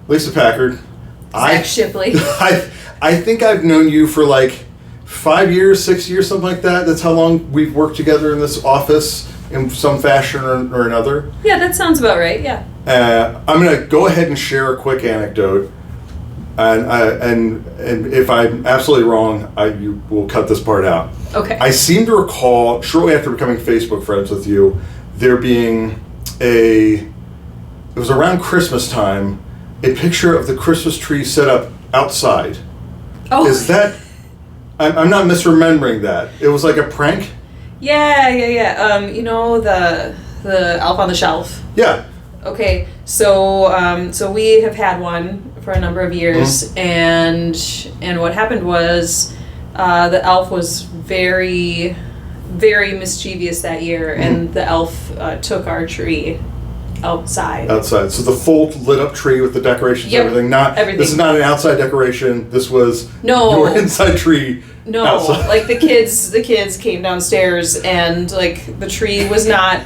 Lisa Packard. Shipley. I think I've known you for like 5 years, 6 years, something like that. That's how long we've worked together in this office in some fashion or another. Yeah, that sounds about right, yeah. I'm going to go ahead and share a quick anecdote. And if I'm absolutely wrong, you will cut this part out. Okay. I seem to recall, shortly after becoming Facebook friends with you, there being it was around Christmas time, a picture of the Christmas tree set up outside. Oh. Is that, I'm not misremembering that. It was like a prank? Yeah. You know the elf on the shelf? Yeah. Okay, so we have had one for a number of years, and what happened was the elf was very, very mischievous that year, and the elf took our tree outside. So the full lit up tree with the decorations, everything. Everything. This is not an outside decoration. This was your inside tree. No, outside. Like the kids came downstairs, and like the tree was not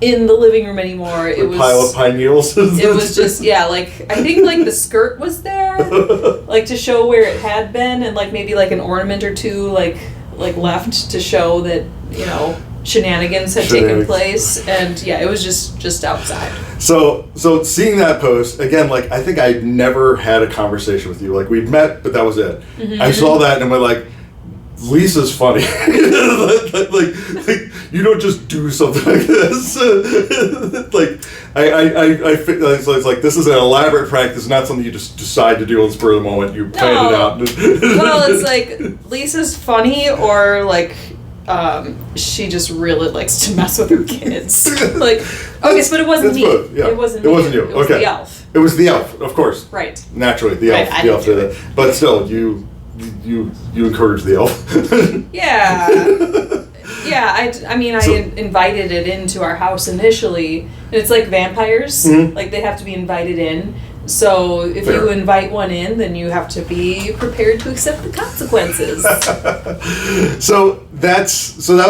in the living room anymore. It was pile of pine needles. It was just like I think like the skirt was there, like to show where it had been, and like maybe like an ornament or two like left to show that shenanigans had taken place, and it was just outside. So seeing that post again, like I think I'd never had a conversation with you. Like we'd met, but that was it. Mm-hmm. I saw that and I went like, Lisa's funny. like you don't just do something like this. Like I feel it's like this is an elaborate prank. This is not something you just decide to do on the spur of the moment. You plan it out. Well, it's like Lisa's funny, or like she just really likes to mess with her kids. Like okay, but it wasn't me. Yeah. It wasn't you. It was the elf. It was the elf, of course. Right. Naturally, the elf. The elf did it. But still, you encourage the elf. Yeah. I invited it into our house initially, and it's like vampires. Mm-hmm. Like they have to be invited in. So if you invite one in, then you have to be prepared to accept the consequences. So that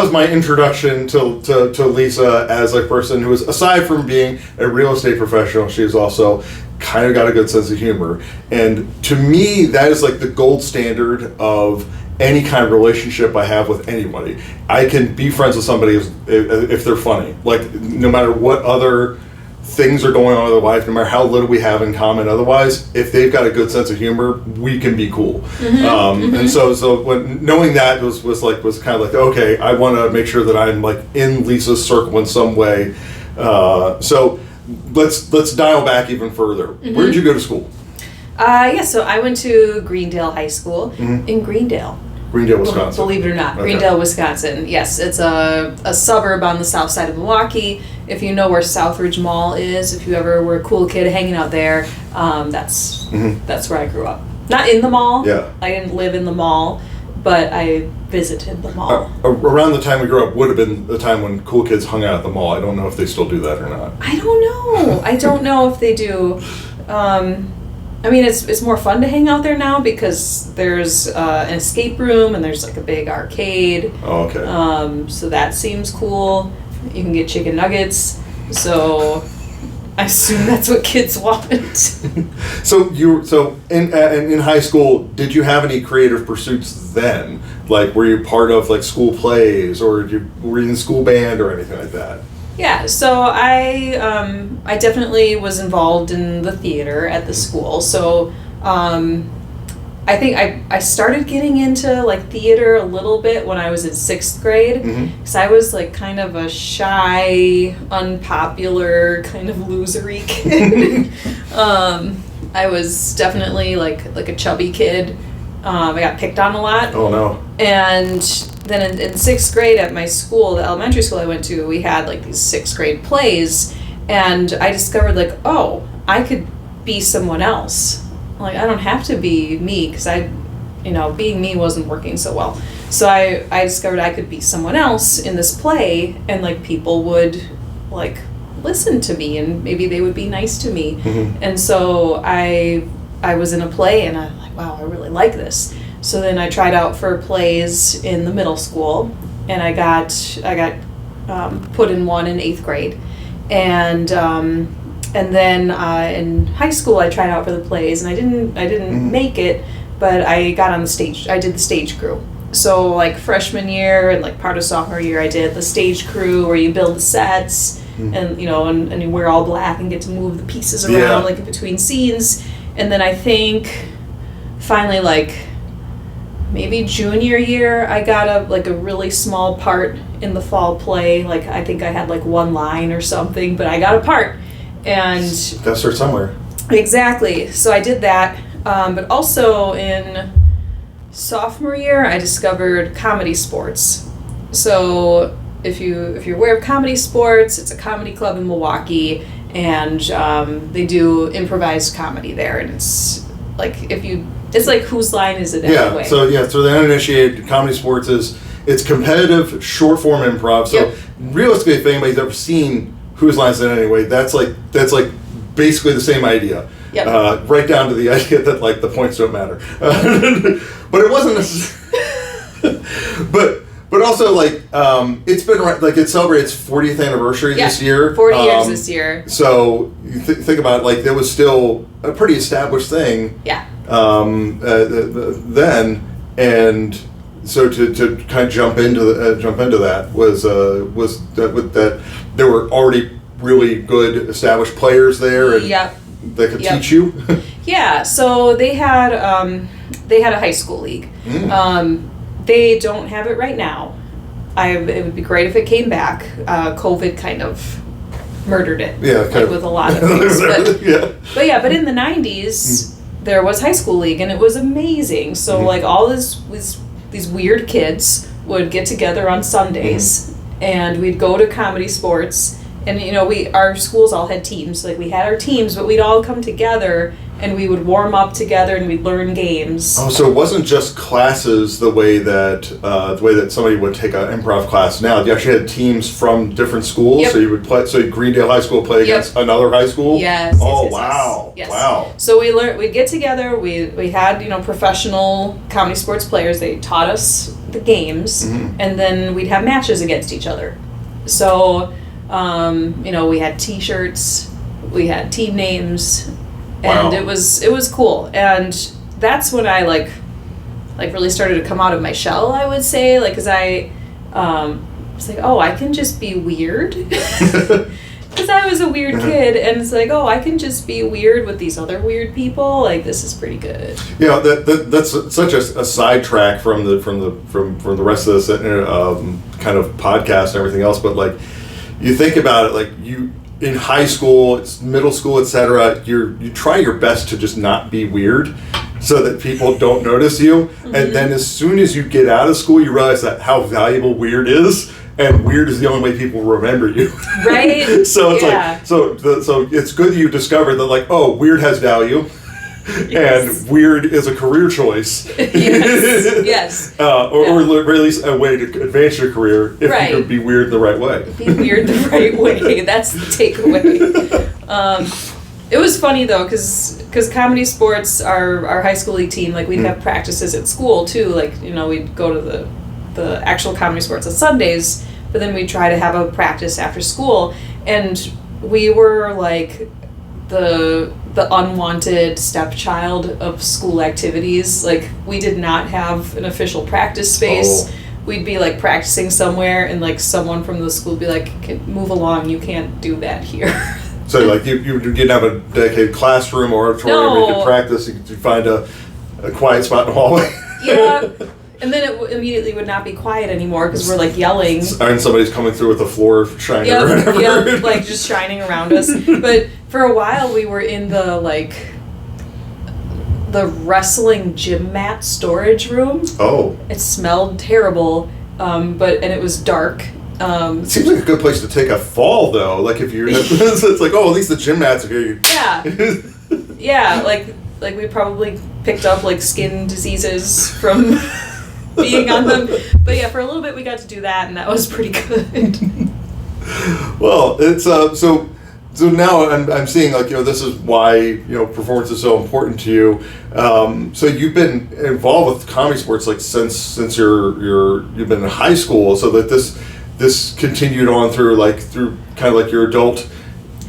was my introduction to Lisa as a person who is, aside from being a real estate professional, she is also kind of got a good sense of humor. And to me, that is like the gold standard of any kind of relationship I have with anybody. I can be friends with somebody if they're funny. Like no matter what other things are going on in their life, no matter how little we have in common otherwise, if they've got a good sense of humor, we can be cool. Mm-hmm, and so when knowing that was kind of like, okay, I want to make sure that I'm like in Lisa's circle in some way. So let's dial back even further. Mm-hmm. Where did you go to school? So I went to Greendale High School in Greendale. Greendale, Wisconsin. Believe it or not, okay. Greendale, Wisconsin. Yes, it's a suburb on the south side of Milwaukee. If you know where Southridge Mall is, if you ever were a cool kid hanging out there, that's where I grew up. Not in the mall. Yeah. I didn't live in the mall, but I visited the mall. Around the time we grew up would have been the time when cool kids hung out at the mall. I don't know if they still do that or not. I don't know. I don't know if they do. I mean, it's more fun to hang out there now because there's an escape room and there's like a big arcade. Oh, okay. So that seems cool. You can get chicken nuggets. So I assume that's what kids want. So in high school, did you have any creative pursuits then? Like, were you part of like school plays, or were you in school band or anything like that? Yeah, so I definitely was involved in the theater at the school. So I think I started getting into like theater a little bit when I was in 6th grade, because I was like kind of a shy, unpopular, kind of losery kid. I was definitely like a chubby kid. I got picked on a lot. Oh no. And then in 6th grade at my school, the elementary school I went to, we had like these 6th grade plays, and I discovered like, oh, I could be someone else. Like, I don't have to be me, because being me wasn't working so well. So I discovered I could be someone else in this play, and like people would like listen to me, and maybe they would be nice to me. Mm-hmm. And so I was in a play, and I'm like, wow, I really like this. So then I tried out for plays in the middle school, and I got put in one in 8th grade, and And then in high school, I tried out for the plays, and I didn't make it, but I got on the stage. I did the stage crew. So like freshman year and like part of sophomore year, I did the stage crew where you build the sets, and and you wear all black and get to move the pieces around like in between scenes. And then I think finally like maybe junior year, I got a really small part in the fall play. Like I think I had like one line or something, but I got a part. And gotta start somewhere. Exactly. So I did that, but also in sophomore year, I discovered comedy sports. So if you're aware of comedy sports, it's a comedy club in Milwaukee, and they do improvised comedy there, and it's like it's like whose line is it anyway? So the uninitiated, comedy sports it's competitive short form improv. So realistically, if anybody's ever seen Whose Line Is It Anyway, that's like basically the same idea. Yep. Right down to the idea that like the points don't matter. But it wasn't necessarily. But also like it's been like it celebrated its 40th anniversary this year. 40 years this year. So you think about it, like there was still a pretty established thing. Yeah. Then, and so to kind of jump into that was that there were already really good established players there and that could teach you. Yeah. So they had a high school league. They don't have it right now. It would be great if it came back. COVID kind of murdered it. Yeah, with a lot of things. But in the 90s, there was high school league, and it was amazing. So like all these weird kids would get together on Sundays, and we'd go to comedy sports. And our schools all had teams. Like we had our teams, but we'd all come together and we would warm up together and we'd learn games. Oh, so it wasn't just classes the way that somebody would take an improv class now. You actually had teams from different schools. Yep. So you would play. So Greendale High School play against another high school. Yes. Oh yes, wow! Yes. Wow. So we'd get together. We had professional comedy sports players. They taught us the games, and then we'd have matches against each other. So. We had T-shirts, we had team names, and it was cool. And that's when I like really started to come out of my shell, I would say, like, cause I was like, oh, I can just be weird. Cause I was a weird kid, and it's like, oh, I can just be weird with these other weird people. Like, this is pretty good. Yeah, that's such a sidetrack from the rest of this kind of podcast and everything else, but like. You think about it, like you in high school, middle school, etc. You try your best to just not be weird, so that people don't notice you. And then as soon as you get out of school, you realize that how valuable weird is, and weird is the only way people remember you. Right. So it's like so it's good that you discovered that like weird has value. Yes. And weird is a career choice. Yes. Or at least a way to advance your career if you can be weird the right way. Be weird the right way. That's the takeaway. It was funny though, because comedy sports, our high school league team, like we'd have practices at school too. Like we'd go to the actual comedy sports on Sundays, but then we'd try to have a practice after school, and we were like the unwanted stepchild of school activities. Like we did not have an official practice space. We'd be like practicing somewhere, and like someone from the school would be like, move along, you can't do that here. So like you didn't have a dedicated classroom or auditorium where you could practice. You could find a quiet spot in the hallway. Yeah. And then it immediately would not be quiet anymore because we're like yelling. And somebody's coming through with the floor shining or whatever. Yeah, like just shining around us. But for a while we were in the wrestling gym mat storage room. Oh. It smelled terrible, and it was dark. It seems like a good place to take a fall though. Like if you're, it's like, at least the gym mats are here. Yeah. Yeah, like we probably picked up like skin diseases from being on them. But yeah, for a little bit we got to do that, and that was pretty good. Well, it's so now I'm seeing like this is why performance is so important to you. So you've been involved with comedy sports like since you've been in high school, so that this continued on through kind of like your adult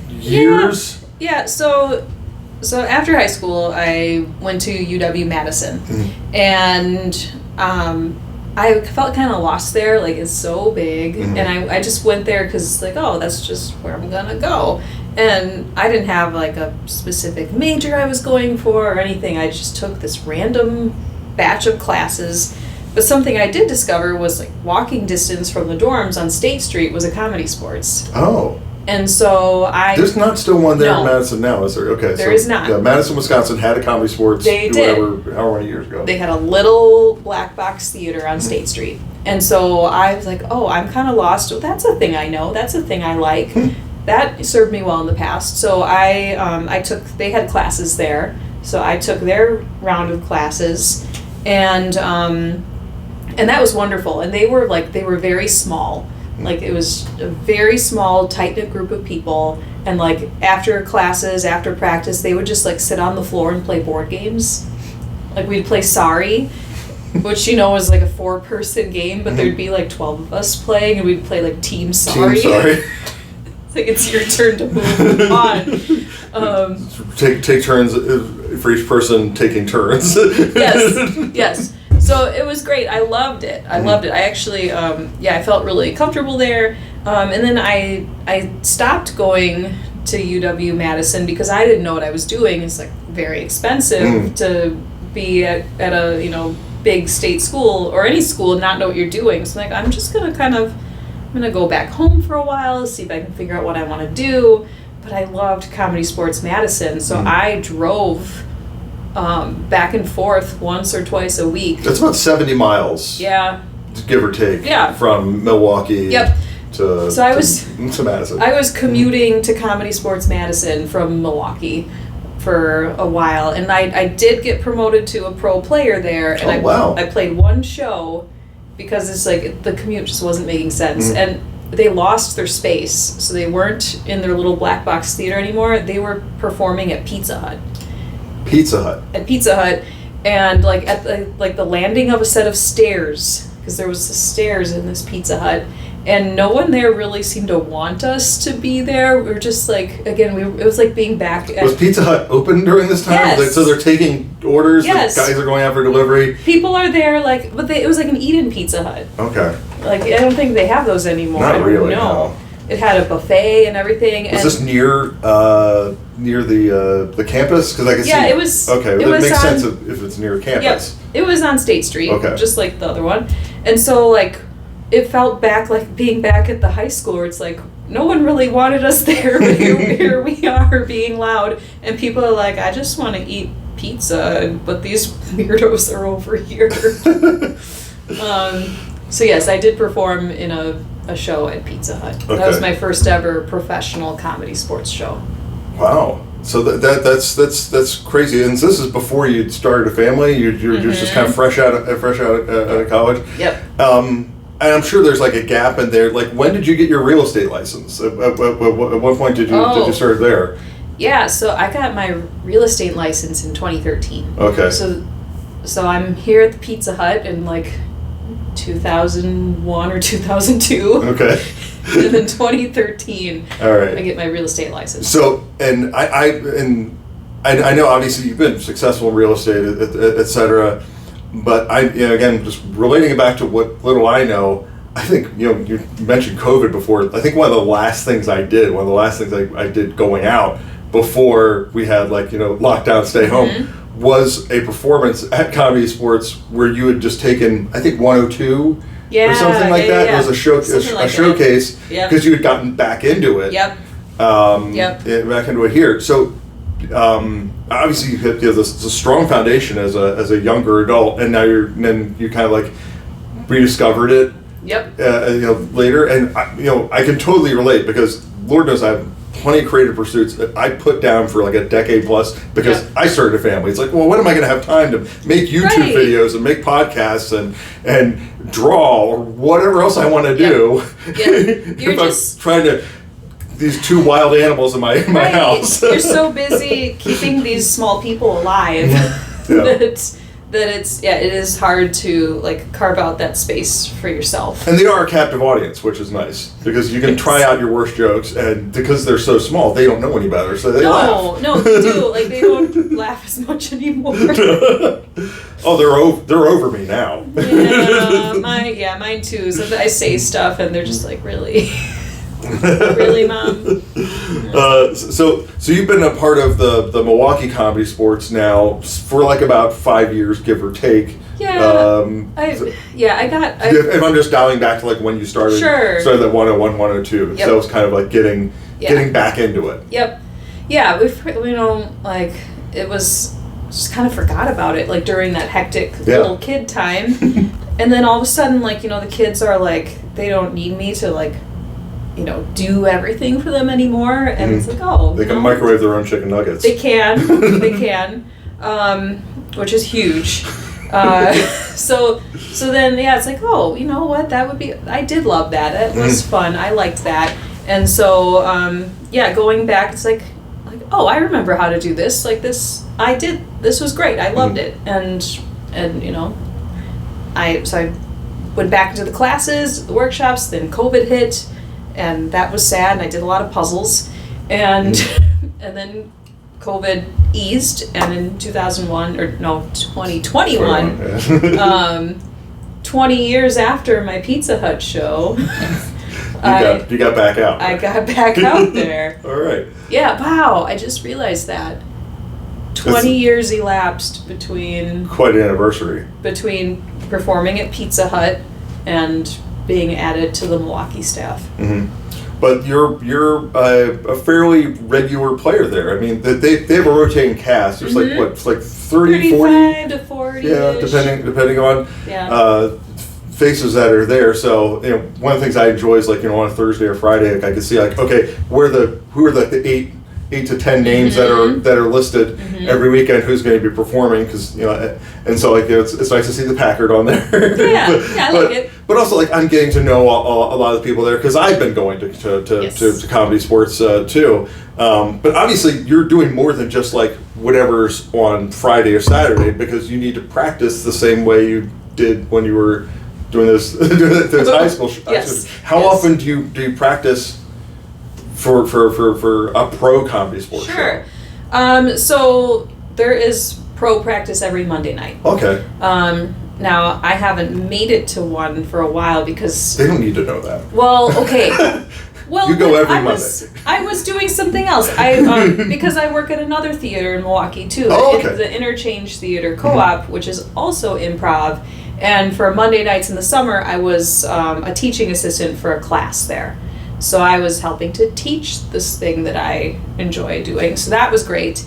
years. Yeah, so after high school, I went to UW-Madison, and I felt kind of lost there. Like, it's so big, and I just went there because, like, oh, that's just where I'm gonna go. And I didn't have, like, a specific major I was going for or anything. I just took this random batch of classes. But something I did discover was, like, walking distance from the dorms on State Street was a Comedy Sports. Oh. And so There's not still one there in Madison now, is there? Okay. There is not. Yeah, Madison, Wisconsin had a Comedy Sports. They did. However many years ago. They had a little black box theater on State Street. And so I was like, oh, I'm kind of lost. Well, that's a thing I know. That's a thing I like. That served me well in the past. So they had classes there. So I took their round of classes, and that was wonderful. And they were very small. Like, it was a very small, tight-knit group of people, and, like, after classes, after practice, they would just, like, sit on the floor and play board games. Like, we'd play Sorry, which, was, like, a 4-person game, but there'd be, like, 12 of us playing, and we'd play, like, Team Sorry. Team Sorry. It's like, it's your turn to move on. Take turns for each person taking turns. Yes. So it was great. I loved it. I actually, I felt really comfortable there. And then I stopped going to UW-Madison because I didn't know what I was doing. It's, like, very expensive to be at a, big state school or any school and not know what you're doing. So, like, I'm just going to I'm going to go back home for a while, see if I can figure out what I want to do. But I loved Comedy Sports Madison, so I drove back and forth once or twice a week. That's about 70 miles. Yeah. Give or take. Yeah. From Milwaukee. Yep. To Madison. I was commuting to Comedy Sports Madison from Milwaukee for a while, and I did get promoted to a pro player there, and I played one show because it's like the commute just wasn't making sense, and they lost their space, so they weren't in their little black box theater anymore. They were performing at Pizza Hut. At Pizza Hut, and like at the landing of a set of stairs, because there was the stairs in this Pizza Hut, and no one there really seemed to want us to be there. We were just like, again, it was like being back at... Was Pizza Hut open during this time? Yes. Like, so they're taking orders? Yes. The guys are going out for delivery? People are there, like, but it was like an eat-in Pizza Hut. Okay. Like, I don't think they have those anymore. Not really, no. It had a buffet and everything. Was this near the campus? Because I can see... Yeah, it was... Okay, well, it makes sense if it's near campus. Yep. It was on State Street, okay, just like the other one. And so, like, it felt back like being back at the high school where it's like, no one really wanted us there, but here we are being loud. And people are like, I just want to eat pizza, but these weirdos are over here. So yes, I did perform in a show at Pizza Hut. Okay. That was my first ever professional comedy sports show. Wow. So that's crazy. And this is before you'd started a family. You're just kind of fresh out of college. Yep. And I'm sure there's like a gap in there. Like, when did you get your real estate license? At what point did you start there? Yeah. So I got my real estate license in 2013. Okay. So I'm here at the Pizza Hut in like 2001 or 2002. Okay. And then 2013, all right, I get my real estate license. So, and I know obviously you've been successful in real estate, et cetera, but again, just relating it back to what little I know, I think, you mentioned COVID before. I think one of the last things I did going out before we had lockdown, stay home, was a performance at Comedy Sports where you had just taken, I think, 102 or something like that. Yeah. It was a showcase because you had gotten back into it. Yep. Back into it here. So obviously you have this a strong foundation as a younger adult, and now you kind of like rediscovered it. Yep. Later, and I can totally relate because Lord knows I have plenty of creative pursuits that I put down for like a decade plus because I started a family. It's like, well, when am I going to have time to make YouTube videos and make podcasts and draw or whatever else I want to do? You're just trying to these two wild animals in my house. You're so busy keeping these small people alive that it is hard to like carve out that space for yourself. And they are a captive audience, which is nice because you can try out your worst jokes, and because they're so small, they don't know any better, so they laugh. No, they do. Like they don't laugh as much anymore. Oh, they're over me now. Mine too. So I say stuff, and they're just like, really. Really, Mom? So you've been a part of the Milwaukee Comedy Sports now for like about 5 years, give or take. Yeah. If I'm just dialing back to like when you started. Sure. Started at 101, 102. Yep. So it was kind of like getting back into it. Yep. Yeah, like it was just kind of forgot about it like during that hectic little kid time, and then all of a sudden like the kids are like they don't need me to like. Do everything for them anymore, and it's like, they can microwave their own chicken nuggets. They can, which is huge. So then, it's like, you know what, that would be, I did love that. It was fun. I liked that. And so, going back, it's like, I remember how to do this. Like this, I did, this was great. I loved it. And I went back into the classes, the workshops, then COVID hit. And that was sad, and I did a lot of puzzles, and then COVID eased, and in 2021, 20 years after my Pizza Hut show, you got back out. I got back out there. All right. Yeah, wow, I just realized that. 20 years elapsed between... Quite an anniversary. Between performing at Pizza Hut and... being added to the Milwaukee staff. Mm-hmm. But you're a fairly regular player there. I mean, they have a rotating cast. There's like what, like 30, 35 to 40. Yeah, depending on faces that are there. So one of the things I enjoy is like on a Thursday or Friday, I can see like okay, who are the 8 to 10 names that are listed every weekend, who's going to be performing, because and so like it's nice to see the Packard on there. I like it. But also like I'm getting to know a lot of the people there because I've been going to comedy sports too. But obviously you're doing more than just like whatever's on Friday or Saturday, because you need to practice the same way you did when you were doing those high school shows. Yes. How often do you practice for a pro comedy sports show? Sure. So there is pro practice every Monday night. Okay. Now I haven't made it to one for a while because they don't need to know that. Well, okay. Well, you go every Monday. I was doing something else. Because I work at another theater in Milwaukee too. Oh, okay. The Interchange Theater Co-op, which is also improv. And for Monday nights in the summer, I was a teaching assistant for a class there. So I was helping to teach this thing that I enjoy doing. So that was great.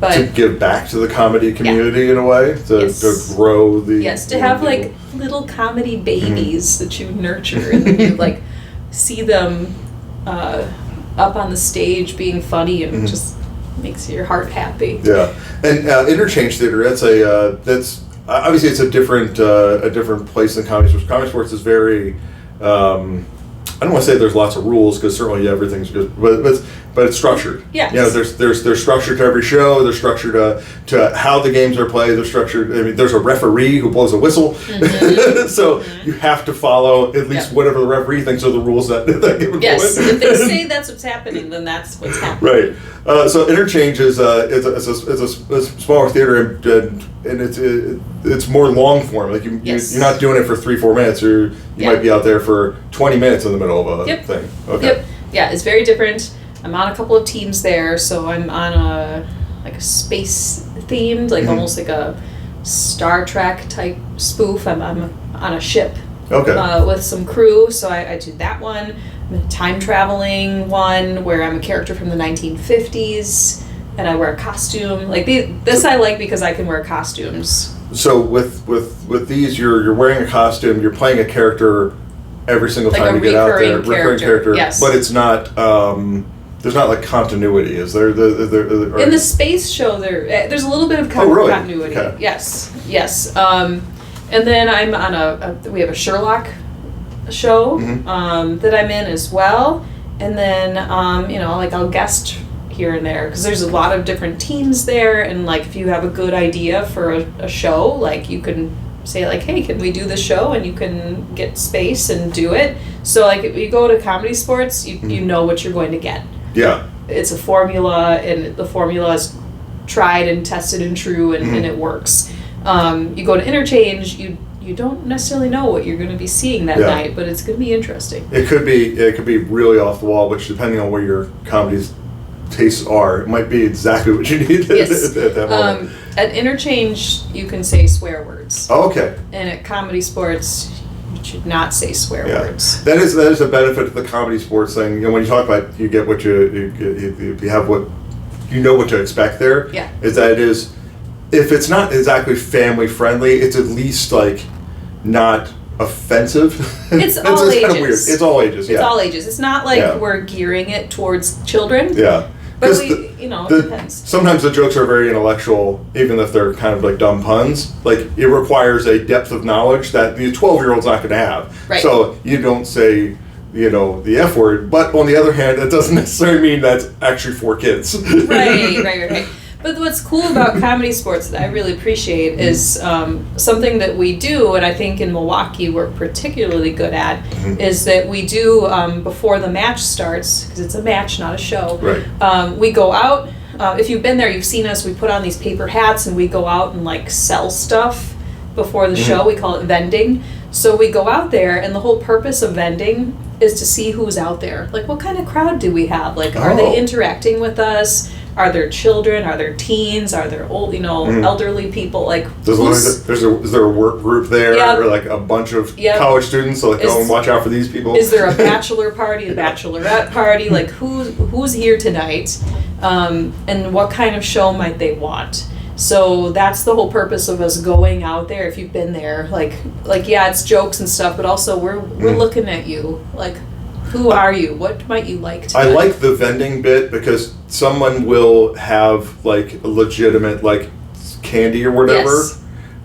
But to give back to the comedy community in a way, to grow the... Yes, to have people. like little comedy babies that you nurture, and then you like see them up on the stage being funny, and just makes your heart happy. Yeah, and Interchange Theater, that's obviously it's a different place than comedy sports. Comedy sports is very... I don't want to say there's lots of rules, because certainly everything's good, but it's structured. Yeah. There's structure to every show. There's structure to how the games are played. There's structure. I mean, there's a referee who blows a whistle, so you have to follow at least whatever the referee thinks are the rules that give it. Yes, if they say that's what's happening, then that's what's happening. Right. So Interchange is a smaller theater, and it's more long form. Like you're not doing it for 3-4 minutes. You might be out there for 20 minutes in the middle of a thing. Okay. Yep. Yeah, it's very different. I'm on a couple of teams there, so I'm on a space themed, like almost like a Star Trek type spoof. I'm on a ship with some crew, so I do that one. I'm in a time traveling one where I'm a character from the 1950s, and I wear a costume. Like this I like because I can wear costumes. So with these, you're wearing a costume, you're playing a character every single time you get out there, recurring character. Yes. But it's not. There's not like continuity, is there? In the space show, there's a little bit of continuity. Okay. Yes. And then I'm on we have a Sherlock show that I'm in as well, and then like I'll guest here and there, because there's a lot of different teams there, and like if you have a good idea for a show, like you can say like, hey, can we do this show, and you can get space and do it. So like if you go to comedy sports, you know what you're going to get. Yeah, it's a formula, and the formula is tried and tested and true, and it works. You go to Interchange, you don't necessarily know what you're going to be seeing that night, but it's going to be interesting. It could be really off the wall, which depending on where your comedy's tastes are, it might be exactly what you need Yes. at that moment. At Interchange, you can say swear words. Oh, okay. And at comedy sports, you should not say swear words. That is a benefit of the comedy sports thing. You know, when you talk about you get what you have what you know what to expect there. Yeah. Is that it is, if it's not exactly family friendly, it's at least like not offensive. It's all ages. Kind of weird. It's all ages. Yeah. It's all ages. It's not like we're gearing it towards children. Yeah. But it depends. Sometimes the jokes are very intellectual, even if they're kind of like dumb puns. Like, it requires a depth of knowledge that the 12-year-old's not going to have. Right. So you don't say, the F word. But on the other hand, that doesn't necessarily mean that's actually for kids. Right. But what's cool about comedy sports that I really appreciate is something that we do, and I think in Milwaukee we're particularly good at, is that we do before the match starts, because it's a match, not a show. Right. We go out. If you've been there, you've seen us. We put on these paper hats and we go out and like sell stuff before the show. We call it vending. So we go out there, and the whole purpose of vending is to see who's out there. Like, what kind of crowd do we have? Like, are they interacting with us? Are there children? Are there teens? Are there old, elderly people? Like, is there a work group there, or like a bunch of college students? So like, go and watch out for these people. Is there a bachelor party, a bachelorette party? Like, who's here tonight? And what kind of show might they want? So that's the whole purpose of us going out there. If you've been there, like it's jokes and stuff, but also we're looking at you. Like, who are you? What might you like tonight? I like the vending bit, because someone will have like a legitimate like candy or whatever,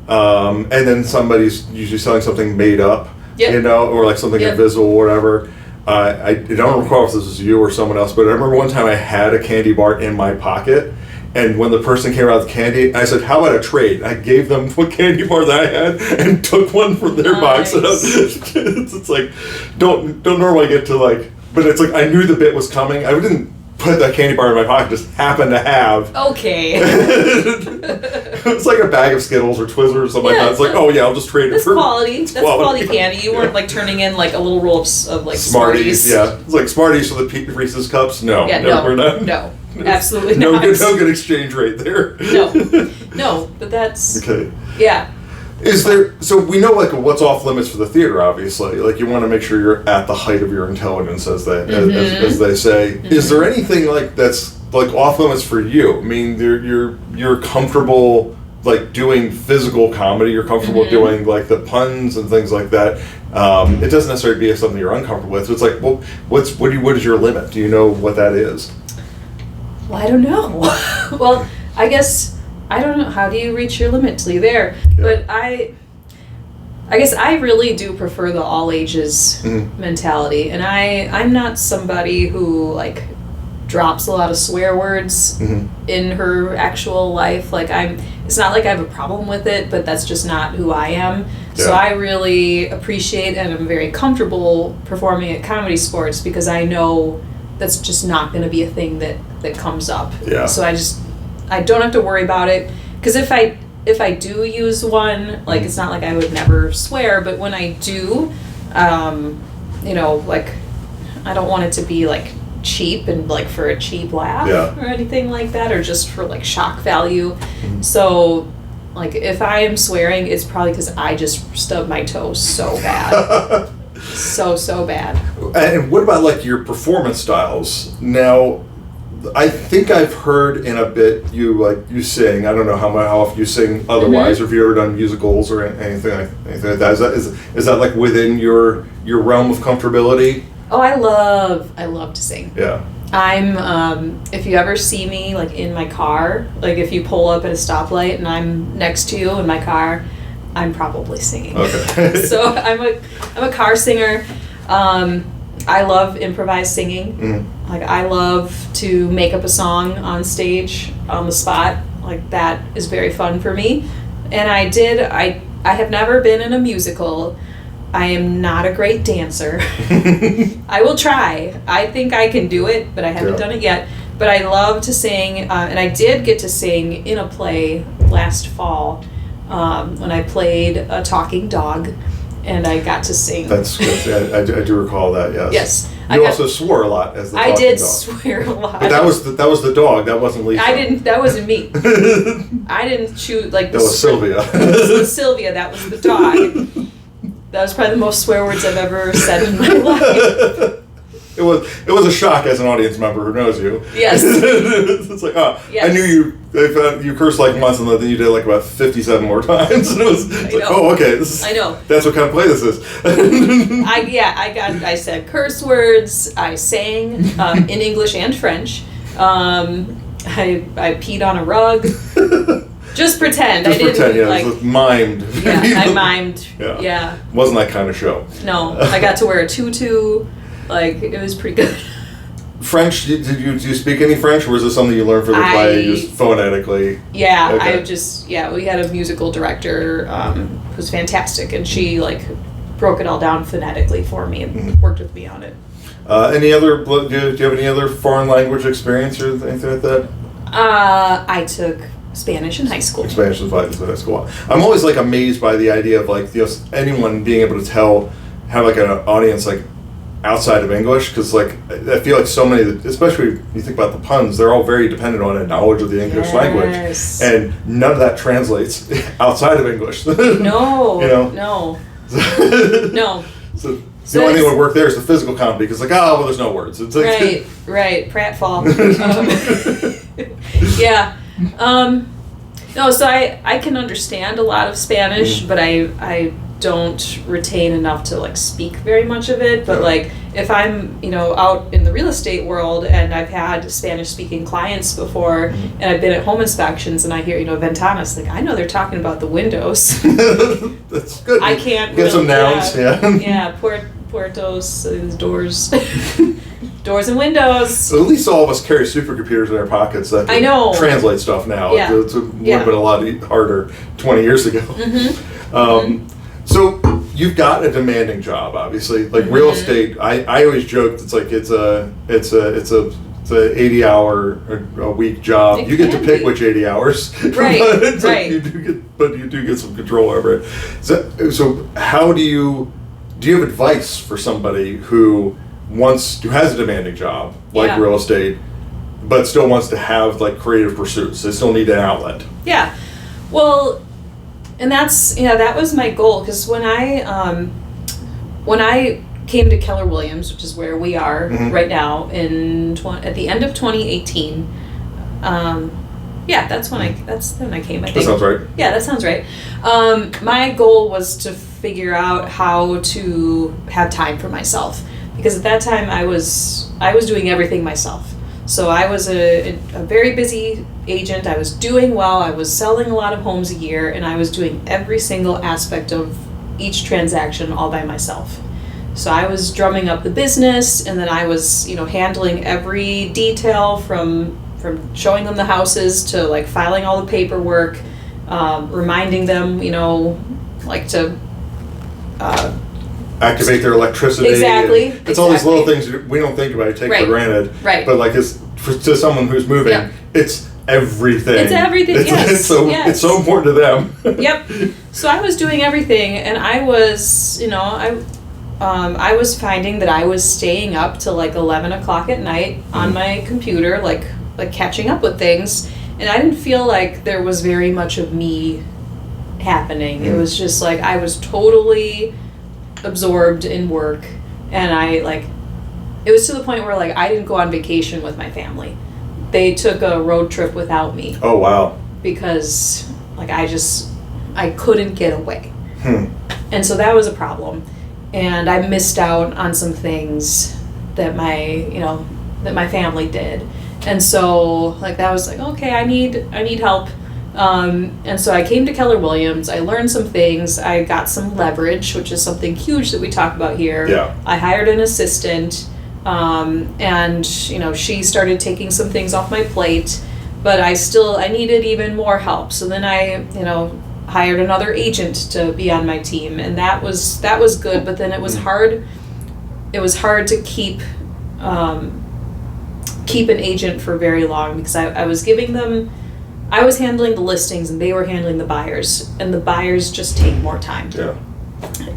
and then somebody's usually selling something made up, or like something invisible or whatever. I don't recall if this was you or someone else, but I remember one time I had a candy bar in my pocket. And when the person came out with candy, I said, "How about a trade?" I gave them what candy bar that I had and took one from their box. And it's like, don't normally get to like, but it's like I knew the bit was coming. I didn't put that candy bar in my pocket; just happened to have. Okay. It's like a bag of Skittles or Twizzlers or something like that. It's like, oh yeah, I'll just trade it for quality. That's quality candy. You weren't like turning in like a little roll of like Smarties. Yeah, it's like Smarties for the Reese's cups. No, we're not. No. Absolutely no not. No good exchange rate there. No, but that's okay. Yeah. Is there? So we know like what's off limits for the theater. Obviously, like you want to make sure you're at the height of your intelligence, as they say. Is there anything like that's like off limits for you? I mean, you're comfortable like doing physical comedy. You're comfortable doing like the puns and things like that. It doesn't necessarily be something you're uncomfortable with. So it's like, well, what is your limit? Do you know what that is? Well, I don't know. Well, I guess I don't know. How do you reach your limit till you're there? Yeah. But I guess I really do prefer the all ages mentality, and I'm not somebody who like drops a lot of swear words in her actual life. Like it's not like I have a problem with it, but that's just not who I am. Yeah. So I really appreciate and I'm very comfortable performing at comedy sports, because I know that's just not going to be a thing that comes up. Yeah. So I don't have to worry about it, because if I do use one, like it's not like I would never swear, but when I do, like I don't want it to be like cheap and like for a cheap laugh or anything like that, or just for like shock value. So like if I am swearing, it's probably because I just stubbed my toe so bad. so bad. And what about like your performance styles? Now, I think I've heard in a bit you sing. I don't know how often you sing otherwise, or if you've ever done musicals or anything like that. Is that like within your realm of comfortability? Oh, I love to sing. Yeah. I'm if you ever see me like in my car, like if you pull up at a stoplight and I'm next to you in my car, I'm probably singing. Okay. So I'm a car singer. I love improvised singing. Like, I love to make up a song on stage, on the spot. Like, that is very fun for me. And I have never been in a musical. I am not a great dancer. I will try. I think I can do it, but I haven't done it yet. But I love to sing, and I did get to sing in a play last fall when I played a talking dog, and I got to sing. That's good. I do recall that. Yes. Yes. You also swore a lot as the talking dog. I did swear a lot. But that was the dog. That wasn't Lisa. That wasn't me. I didn't choose like. That was Sylvia. This was Sylvia. That was the dog. That was probably the most swear words I've ever said in my life. It was a shock as an audience member who knows you. Yes. It's like, yes. I knew you cursed like once, and then you did like about 57 more times, and it's like, oh, okay, I know. That's what kind of play this is. I said curse words. I sang in English and French. I peed on a rug. Just pretend. Just pretend, yeah. It was mimed. Yeah, I mimed. Yeah. Wasn't that kind of show. No, I got to wear a tutu. Like, it was pretty good. French, do you speak any French, or was this something you learned for the play, just phonetically? Yeah, okay. We had a musical director who was fantastic, and she, like, broke it all down phonetically for me and worked with me on it. Do you have any other foreign language experience or anything like that? I took Spanish in high school. Spanish in high school. I'm always, like, amazed by the idea of, like, anyone being able to have, like, an audience, like, outside of English, because like I feel like so many, especially when you think about the puns, they're all very dependent on a knowledge of the English language, and none of that translates outside of English. No, you know? No. No. So the only thing that would work there is the physical comedy, because like, oh, well, there's no words. It's like, right, pratfall. Yeah. No, so I can understand a lot of Spanish, but I don't retain enough to like speak very much of it. But like if I'm out in the real estate world and I've had Spanish speaking clients before, and I've been at home inspections and I hear ventanas, like I know they're talking about the windows. That's good. I can't get some nouns. Yeah, puertos, doors. Doors and windows. At least all of us carry supercomputers in our pockets that can translate stuff now. Yeah. It would have been a lot harder 20 years ago. Mm-hmm. So you've got a demanding job, obviously. Like real estate, I always joke it's like it's a 80-hour a week job. You get to pick which 80 hours. Right. But right. You do get some control over it. So how do you have advice for somebody who has a demanding job like real estate, but still wants to have like creative pursuits? They still need an outlet. Yeah. Well, and that was my goal, because when I came to Keller Williams, which is where we are right now, at the end of 2018. That's when I came. I think that sounds right. Yeah, that sounds right. My goal was to figure out how to have time for myself, because at that time I was doing everything myself. So I was a very busy agent. I was doing well. I was selling a lot of homes a year, and I was doing every single aspect of each transaction all by myself. So I was drumming up the business, and then I was, handling every detail from showing them the houses to like filing all the paperwork, reminding them, like to activate their electricity. Exactly. It's all these little things we don't think about, take for granted. Right. But like to someone who's moving, it's everything. It's everything. Yes. It's so important to them. Yep. So I was doing everything, and I was, I was finding that I was staying up till like 11 o'clock at night on my computer, like catching up with things, and I didn't feel like there was very much of me happening. It was just like I was totally absorbed in work, and it was to the point where like I didn't go on vacation with my family. They took a road trip without me. Oh wow. Because like I couldn't get away. And so that was a problem, and I missed out on some things that my family did. And so like that was like, okay, I need help. And so I came to Keller Williams. I learned some things. I got some leverage, which is something huge that we talk about here. Yeah. I hired an assistant. And, she started taking some things off my plate, but I needed even more help. So then I, hired another agent to be on my team, and that was good, but then it was hard. It was hard to keep an agent for very long, because I was handling the listings and they were handling the buyers, and the buyers just take more time. Yeah.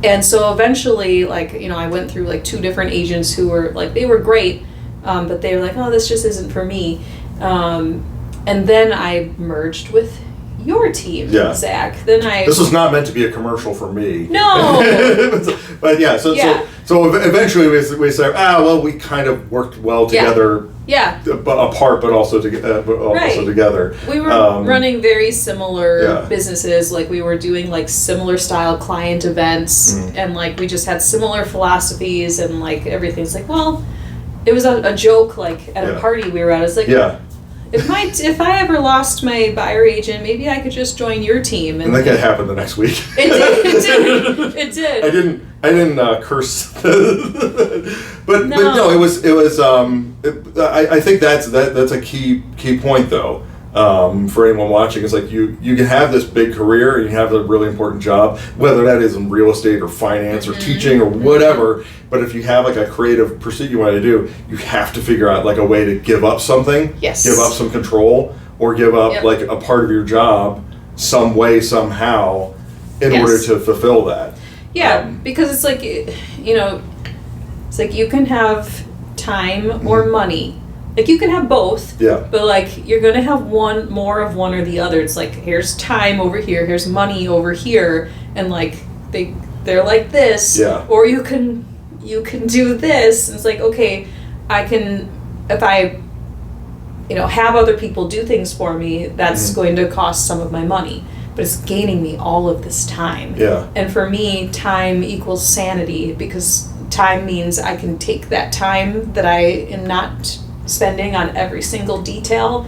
And so eventually, I went through 2 different agents who were they were great, but they were like, oh, this just isn't for me. And then I merged with your team, yeah. Zach. This was not meant to be a commercial for me. No. But yeah, so eventually we said, we kind of worked well together. Yeah. Apart, but also together. We were running very similar businesses. We were doing similar style client events, and we just had similar philosophies, and everything's it was a joke at a party we were at. It's if I ever lost my buyer agent, maybe I could just join your team. And that could happen the next week. It did. I didn't curse, but no, it was. I think that's a key point though. For anyone watching, it's you can have this big career and you have a really important job, whether that is in real estate or finance or teaching or whatever. But if you have a creative pursuit you want to do, you have to figure out a way to give up something, give up some control, or give up a part of your job some way, somehow, in order to fulfill that. Yeah, because it's you can have time or money. You can have both, but you're gonna have more of one or the other. It's here's time over here, here's money over here, and they're like this, or you can do this. And it's okay, I can, if I have other people do things for me, that's going to cost some of my money, but it's gaining me all of this time. And for me, time equals sanity, because time means I can take that time that I am not spending on every single detail,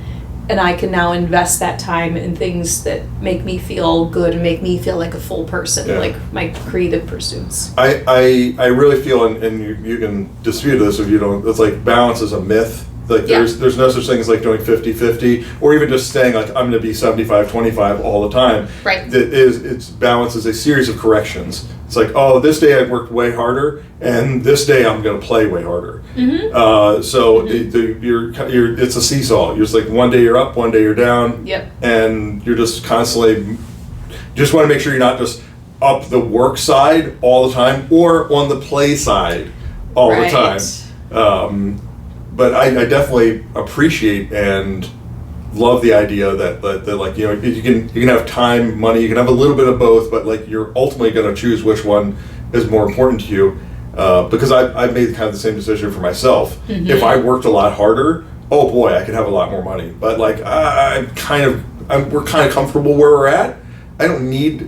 and I can now invest that time in things that make me feel good and make me feel like a full person, like my creative pursuits. I really feel, and you can dispute this if you don't, it's balance is a myth. There's no such thing as doing 50-50, or even just staying I'm going to be 75-25 all the time. Right. It's balance is a series of corrections. It's this day I worked way harder, and this day I'm going to play way harder. It's a seesaw. You're just one day you're up, one day you're down. And you're just constantly, just want to make sure you're not just up the work side all the time or on the play side all the time. But I definitely appreciate and love the idea that you can have time, money, you can have a little bit of both, but you're ultimately going to choose which one is more important to you. Because I've made kind of the same decision for myself. If I worked a lot harder, oh boy, I could have a lot more money. But we're kind of comfortable where we're at. I don't need.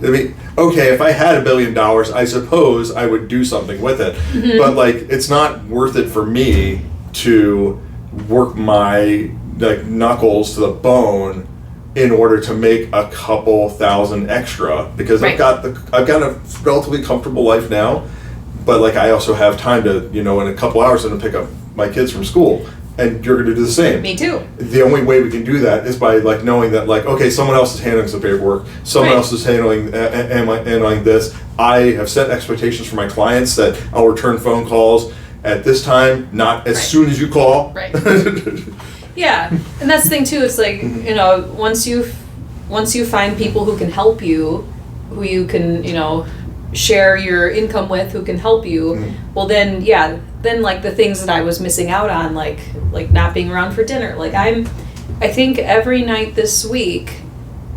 Okay, if I had $1 billion, I suppose I would do something with it. But it's not worth it for me to work my knuckles to the bone in order to make a couple thousand extra, because I've got a relatively comfortable life now. But I also have time to, in a couple hours, to pick up my kids from school, and you're going to do the same. Me too. The only way we can do that is by knowing that okay, someone else is handling some paperwork, someone else is handling this. I have set expectations for my clients that I'll return phone calls at this time, not as soon as you call. Yeah, and that's the thing too. It's once you find people who can help you, who you can share your income with, who can help you, well then the things that I was missing out on, like not being around for dinner, I think every night this week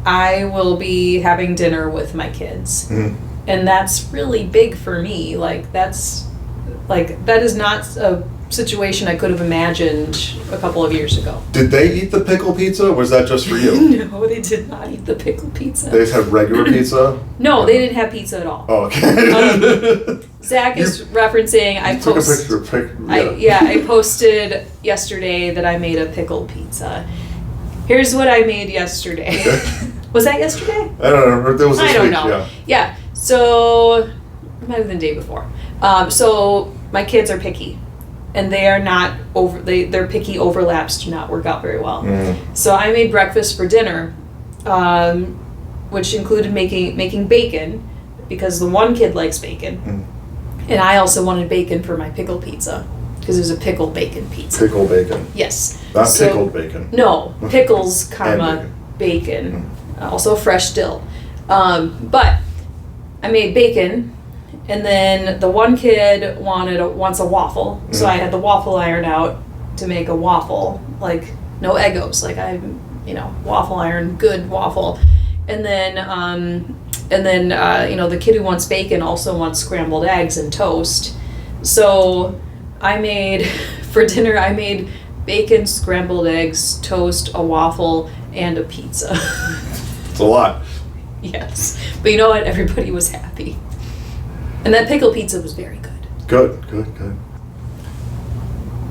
I will be having dinner with my kids, and that's really big for me. That is not a situation I could have imagined a couple of years ago. Did they eat the pickle pizza, or was that just for you? No, they did not eat the pickle pizza. They just had regular pizza? No, they didn't have pizza at all. Oh, okay. Zach is referencing, I posted yesterday that I made a pickle pizza. Here's what I made yesterday. Okay. Was that yesterday? I don't know. That was this week. I don't know. Yeah. So, it might have been the day before. So my kids are picky. and they are not their picky overlaps do not work out very well. So I made breakfast for dinner, which included making bacon, because the one kid likes bacon, and I also wanted bacon for my pickle pizza, because it was a pickle bacon pizza. Pickle bacon. Yes. Not pickled bacon. No, pickles, bacon. Also fresh dill. But I made bacon, and then the one kid wants a waffle, so I had the waffle iron out to make a waffle, like no Eggos, like waffle iron, good waffle, and then the kid who wants bacon also wants scrambled eggs and toast, so for dinner I made bacon, scrambled eggs, toast, a waffle, and a pizza. It's a lot. Yes, but you know what? Everybody was happy. And that pickle pizza was very good. Good.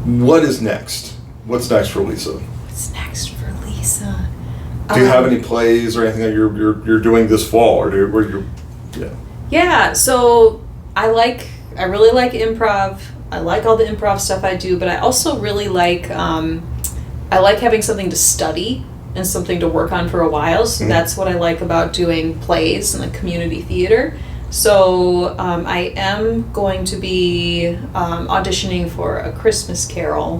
What is next? What's next for Lisa? What's next for Lisa? Do you have any plays or anything that you're doing this fall, or Yeah, so I really like improv. I like all the improv stuff I do, but I also really like having something to study and something to work on for a while. So that's what I like about doing plays and the community theater. So I am going to be auditioning for A Christmas Carol,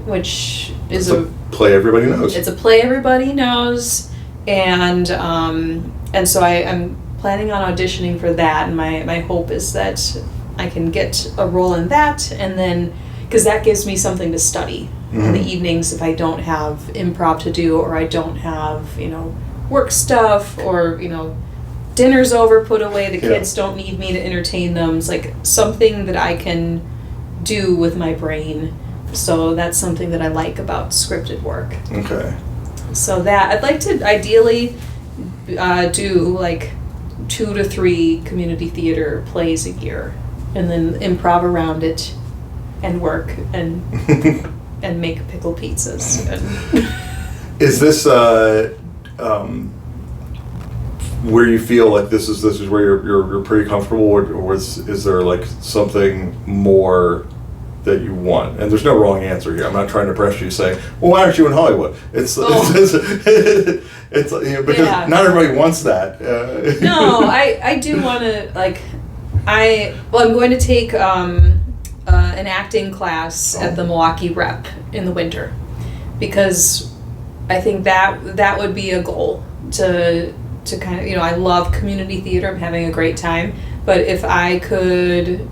which is a play everybody knows. It's a play everybody knows, and so I'm planning on auditioning for that. And my hope is that I can get a role in that, and then because that gives me something to study in the evenings if I don't have improv to do, or I don't have work stuff, or dinner's over, put away, the kids don't need me to entertain them. It's like something that I can do with my brain. So that's something that I like about scripted work. Okay. So that I'd like to ideally do like 2 to 3 community theater plays a year, and then improv around it and work and and make pickle pizzas. Is this where you feel like this is where you're pretty comfortable, or is there like something more that you want? And there's no wrong answer here. I'm not trying to pressure you, saying, well, why aren't you in Hollywood? It's because not everybody wants that. No, I do want to I'm going to take an acting class at the Milwaukee Rep in the winter, because I think that would be a goal to kind of, I love community theater. I'm having a great time, but if I could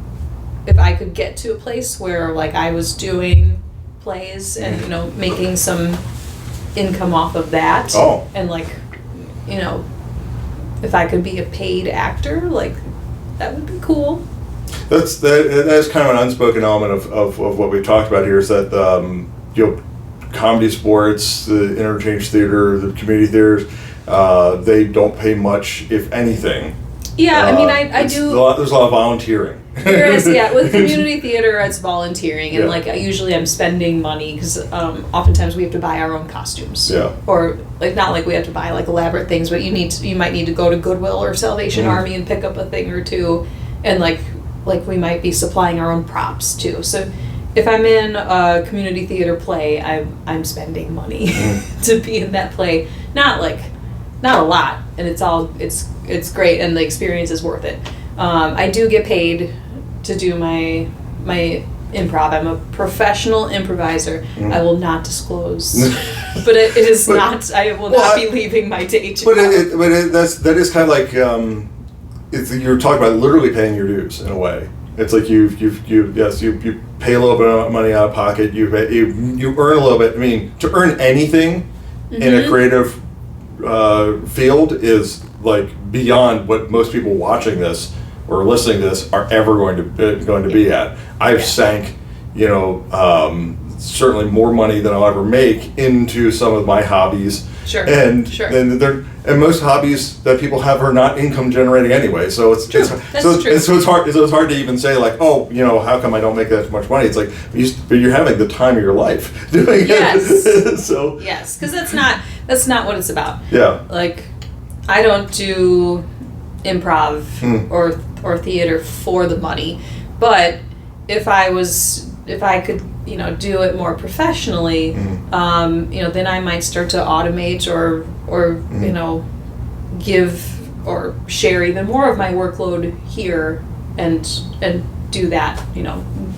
get to a place where like I was doing plays and making some income off of that, and if I could be a paid actor, like that would be cool. That's kind of an unspoken element of what we've talked about here, is that comedy, sports, the interchange theater, the community theaters, they don't pay much, if anything. Yeah, I do. There's a lot of volunteering. There is, with community theater, it's volunteering, and usually I'm spending money because oftentimes we have to buy our own costumes. Yeah. Or not like we have to buy like elaborate things, but you might need to go to Goodwill or Salvation Army and pick up a thing or two, and like we might be supplying our own props too. So if I'm in a community theater play, I'm spending money to be in that play. Not a lot, and it's great, and the experience is worth it. I do get paid to do my improv. I'm a professional improviser. I will not disclose, but it is not. I will not be leaving my day job. That is kind of like you're talking about literally paying your dues in a way. It's like you pay a little bit of money out of pocket. You earn a little bit. I mean, to earn anything in a creative field is like beyond what most people watching this or listening to this are ever going to be at. I've sank, certainly more money than I'll ever make into some of my hobbies. Sure. And sure. And most hobbies that people have are not income generating anyway. So it's true. So it's hard to even say like, how come I don't make that much money? It's like, but you're having the time of your life doing it. So yes, because that's not what it's about. Yeah. Like, I don't do improv or theater for the money, but if I was if I could, do it more professionally, then I might start to automate or give or share even more of my workload here and do that,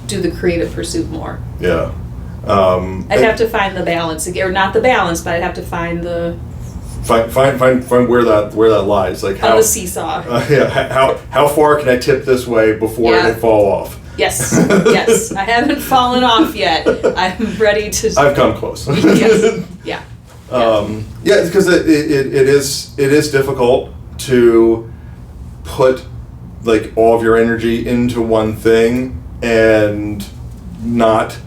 do the creative pursuit more. Yeah. I'd have to find the balance, or not the balance, but I'd have to find the find where that lies, like how on the seesaw. How far can I tip this way before I fall off? Yes, yes. I haven't fallen off yet. I'm ready to. I've come close. Yes. Yeah. Because it is difficult to put like all of your energy into one thing and not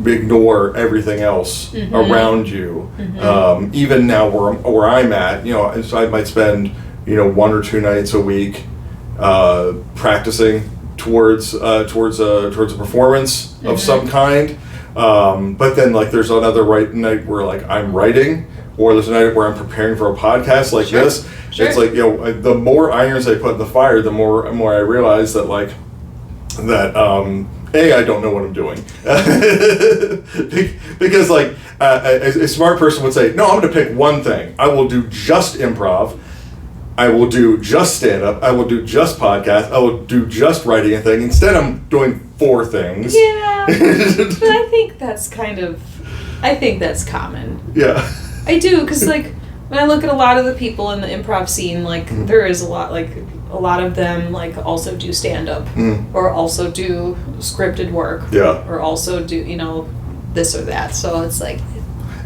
ignore everything else around you. Even now where I'm at, and so I might spend 1 or 2 nights a week practicing towards a performance of some kind. But then like there's another night where like I'm writing, or there's a night where I'm preparing for a podcast like this. Sure. It's like the more irons I put in the fire, the more I realize that I don't know what I'm doing. Because like a smart person would say, no, I'm going to pick one thing. I will do just improv. I will do just stand-up. I will do just podcast. I will do just writing a thing. Instead, I'm doing 4 things. Yeah, but I think that's common. Yeah. I do, because like when I look at a lot of the people in the improv scene, like there is a lot of them like also do stand-up or also do scripted work. Yeah. Or also do this or that. So it's like.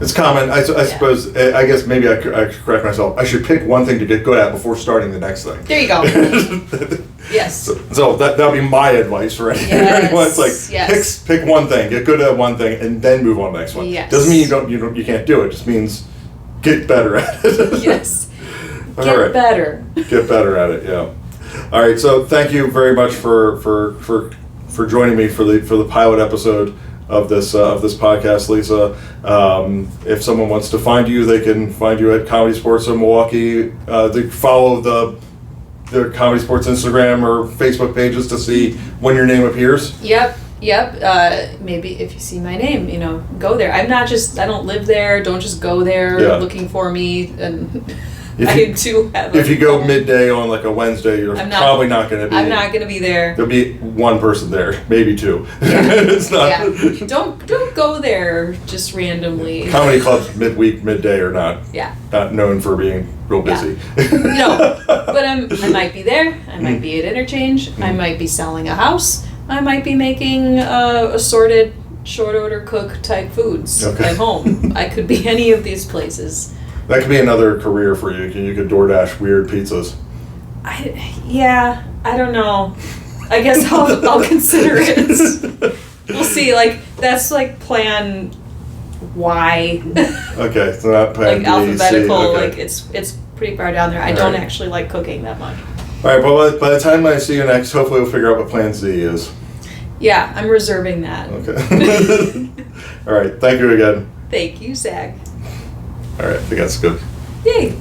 It's common. I suppose. I guess maybe I could correct myself. I should pick one thing to get good at before starting the next thing. There you go. Yes. So that would be my advice for anyone. It's like pick one thing, get good at one thing, and then move on to the next one. Yes. Doesn't mean you can't do it. It just means get better at it. Yes. Get better. Get better at it. Yeah. All right. So thank you very much for joining me for the pilot episode of this podcast, Lisa. If someone wants to find you, they can find you at Comedy Sports in Milwaukee. They follow the Comedy Sports Instagram or Facebook pages to see when your name appears. Yep. Maybe if you see my name, go there. I don't live there. Don't just go there looking for me. And if you go midday on like a Wednesday, you're probably not going to be. I'm not going to be there. There'll be one person there, maybe 2. Yeah. It's not. Yeah. Don't go there just randomly. Comedy clubs midweek, midday are not known for being real busy. No, but I might be there. I might be at Interchange. I might be selling a house. I might be making assorted short order cook type foods at home. I could be any of these places. That could be another career for you. You could DoorDash weird pizzas. I don't know. I guess I'll consider it. We'll see. Like that's like plan Y. Okay, so not plan like B, alphabetical. C. Okay. Like it's pretty far down there. I don't actually like cooking that much. All right, but by the time I see you next, hopefully we'll figure out what plan Z is. Yeah, I'm reserving that. Okay. All right. Thank you again. Thank you, Zach. All right. I think that's good. Yay.